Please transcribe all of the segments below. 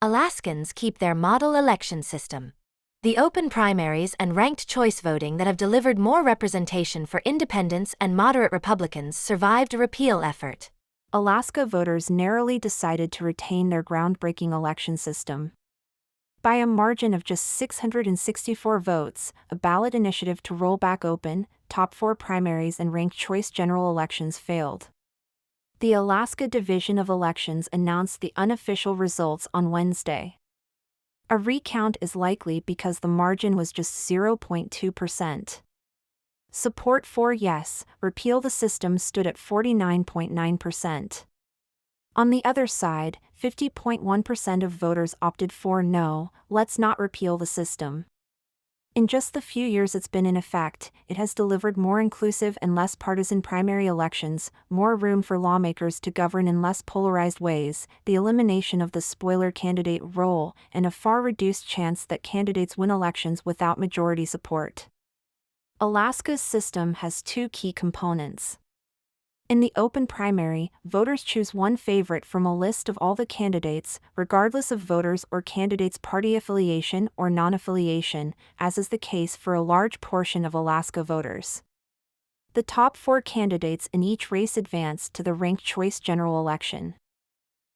Alaskans keep their model election system. The open primaries and ranked choice voting that have delivered more representation for independents and moderate Republicans survived a repeal effort. Alaska voters narrowly decided to retain their groundbreaking election system. By a margin of just 664 votes, a ballot initiative to roll back open, top 4 primaries and ranked choice general elections failed. The Alaska Division of Elections announced the unofficial results on Wednesday. A recount is likely because the margin was just 0.2%. Support for yes, repeal the system stood at 49.9%. On the other side, 50.1% of voters opted for no, let's not repeal the system. In just the few years it's been in effect, it has delivered more inclusive and less partisan primary elections, more room for lawmakers to govern in less polarized ways, the elimination of the spoiler candidate role, and a far reduced chance that candidates win elections without majority support. Alaska's system has two key components. In the open primary, voters choose one favorite from a list of all the candidates, regardless of voters' or candidates' party affiliation or non-affiliation, as is the case for a large portion of Alaska voters. The top 4 candidates in each race advance to the ranked choice general election.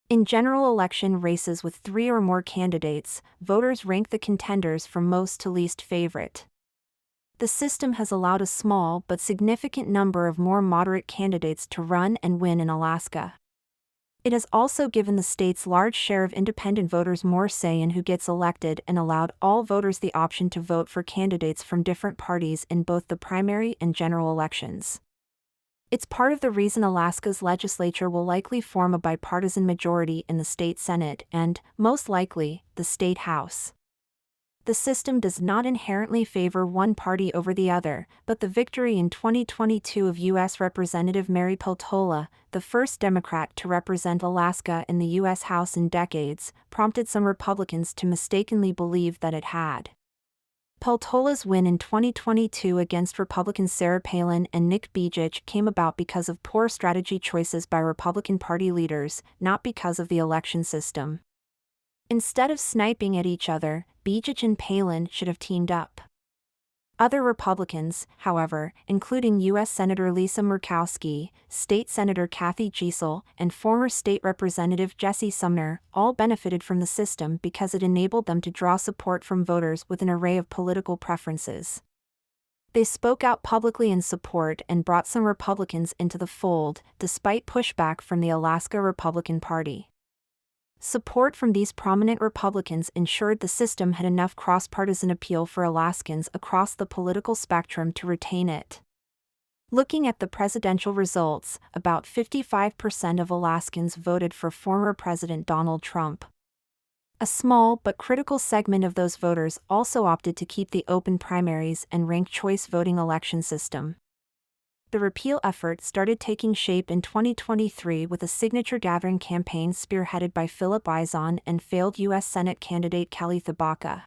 In general election races with 3 or more candidates, voters rank the contenders from most to least favorite. The system has allowed a small but significant number of more moderate candidates to run and win in Alaska. It has also given the state's large share of independent voters more say in who gets elected and allowed all voters the option to vote for candidates from different parties in both the primary and general elections. It's part of the reason Alaska's legislature will likely form a bipartisan majority in the state Senate and, most likely, the state House. The system does not inherently favor one party over the other, but the victory in 2022 of U.S. Representative Mary Peltola, the first Democrat to represent Alaska in the U.S. House in decades, prompted some Republicans to mistakenly believe that it had. Peltola's win in 2022 against Republicans Sarah Palin and Nick Bujicic came about because of poor strategy choices by Republican Party leaders, not because of the election system. Instead of sniping at each other, Bujicic and Palin should have teamed up. Other Republicans, however, including U.S. Senator Lisa Murkowski, State Senator Kathy Giessel, and former State Representative Jesse Sumner, all benefited from the system because it enabled them to draw support from voters with an array of political preferences. They spoke out publicly in support and brought some Republicans into the fold, despite pushback from the Alaska Republican Party. Support from these prominent Republicans ensured the system had enough cross-partisan appeal for Alaskans across the political spectrum to retain it. Looking at the presidential results, about 55% of Alaskans voted for former President Donald Trump. A small but critical segment of those voters also opted to keep the open primaries and ranked choice voting election system. The repeal effort started taking shape in 2023 with a signature-gathering campaign spearheaded by Philip Izon and failed U.S. Senate candidate Kelly Thabaka.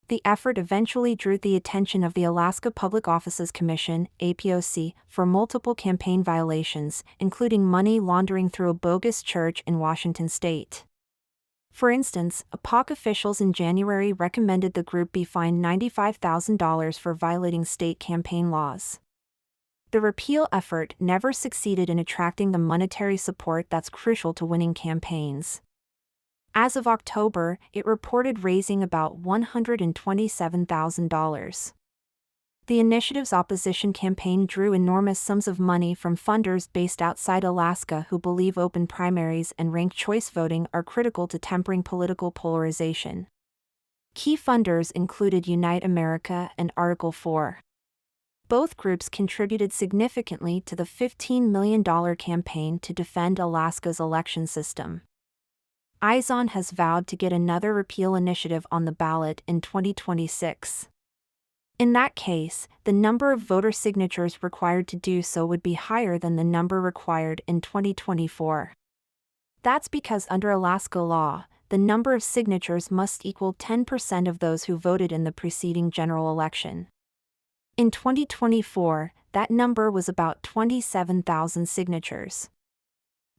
The effort eventually drew the attention of the Alaska Public Offices Commission, APOC, for multiple campaign violations, including money laundering through a bogus church in Washington state. For instance, APOC officials in January recommended the group be fined $95,000 for violating state campaign laws. The repeal effort never succeeded in attracting the monetary support that's crucial to winning campaigns. As of October, it reported raising about $127,000. The initiative's opposition campaign drew enormous sums of money from funders based outside Alaska who believe open primaries and ranked choice voting are critical to tempering political polarization. Key funders included Unite America and Article 4. Both groups contributed significantly to the $15 million campaign to defend Alaska's election system. Izon has vowed to get another repeal initiative on the ballot in 2026. In that case, the number of voter signatures required to do so would be higher than the number required in 2024. That's because under Alaska law, the number of signatures must equal 10% of those who voted in the preceding general election. In 2024, that number was about 27,000 signatures.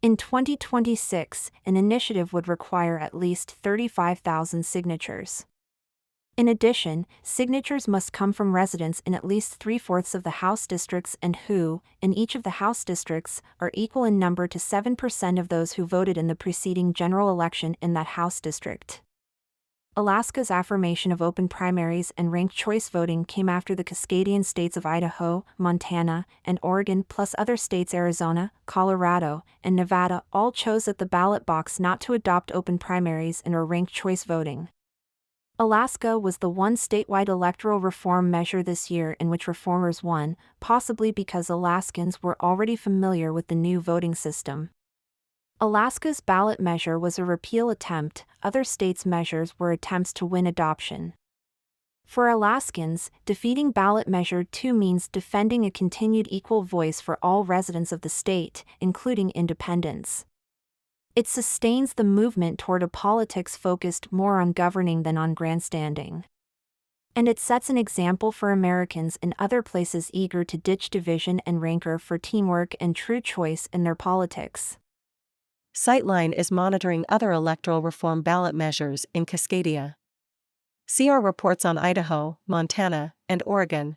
In 2026, an initiative would require at least 35,000 signatures. In addition, signatures must come from residents in at least 3/4 of the House districts and who, in each of the House districts, are equal in number to 7% of those who voted in the preceding general election in that House district. Alaska's affirmation of open primaries and ranked choice voting came after the Cascadian states of Idaho, Montana, and Oregon, plus other states Arizona, Colorado, and Nevada, all chose at the ballot box not to adopt open primaries and or ranked choice voting. Alaska was the one statewide electoral reform measure this year in which reformers won, possibly because Alaskans were already familiar with the new voting system. Alaska's ballot measure was a repeal attempt, other states' measures were attempts to win adoption. For Alaskans, defeating ballot measure 2 means defending a continued equal voice for all residents of the state, including independents. It sustains the movement toward a politics focused more on governing than on grandstanding. And it sets an example for Americans in other places eager to ditch division and rancor for teamwork and true choice in their politics. Sightline is monitoring other electoral reform ballot measures in Cascadia. See our reports on Idaho, Montana, and Oregon.